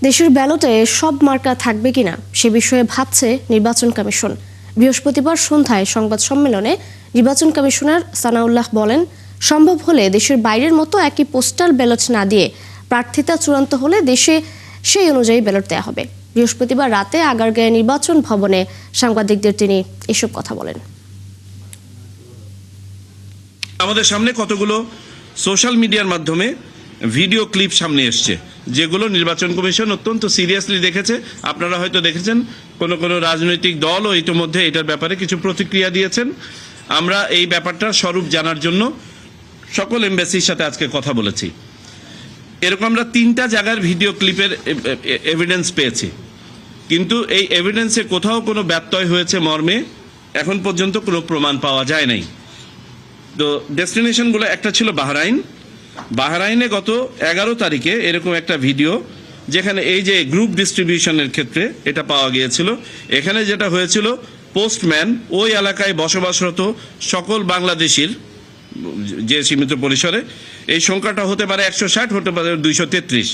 দেশের ব্যালটে সব মার্কা থাকবে কিনা সে বিষয়ে ভাবছে নির্বাচন কমিশন। বৃহস্পতিবার সন্ধ্যায় সংবাদ সম্মেলনে নির্বাচন কমিশনার সানাউল্লাহ বলেন, সম্ভব হলে দেশের বাইরের মতো একই পোস্টাল ব্যালট না দিয়ে প্রার্থিতা চূড়ান্ত হলে দেশে সেই অনুযায়ী ব্যালট দেওয়া হবে। বৃহস্পতিবার রাতে আগারগাঁও নির্বাচন ভবনে সাংবাদিকদের তিনি এসব কথা বলেন। আমাদের সামনে কতগুলো সোশ্যাল মিডিয়ার মাধ্যমে ভিডিও ক্লিপ সামনে এসছে, যেগুলো নির্বাচন কমিশন অত্যন্ত সিরিয়াসলি দেখেছে। আপনারা হয়তো দেখেছেন কোনো রাজনৈতিক দলও ইতিমধ্যে এটার ব্যাপারে কিছু প্রতিক্রিয়া দিয়েছেন। আমরা এই ব্যাপারটার স্বরূপ জানার জন্য সকল এমবাসির সাথে আজকে কথা বলেছি। এরকম আমরা 3টা জায়গার ভিডিও ক্লিপের এভিডেন্স পেয়েছি, কিন্তু এই এভিডেন্সে কোথাও কোনো ব্যত্যয় হয়েছে মর্মে এখন পর্যন্ত কোনো প্রমাণ পাওয়া যায় নাই। তো ডেস্টিনেশনগুলো একটা ছিল বাহরাইনে গত 11 তারিখে এরকম একটা ভিডিও, যেখানে এই যে গ্রুপ ডিস্ট্রিবিউশনের ক্ষেত্রে এটা পাওয়া গিয়েছিল। এখানে যেটা হয়েছিল, পোস্টম্যান ওই এলাকায় বসবাসরত সকল বাংলাদেশির যে সীমিত পরিসরে, এই সংখ্যাটা হতে পারে 160, হতে পারে 233।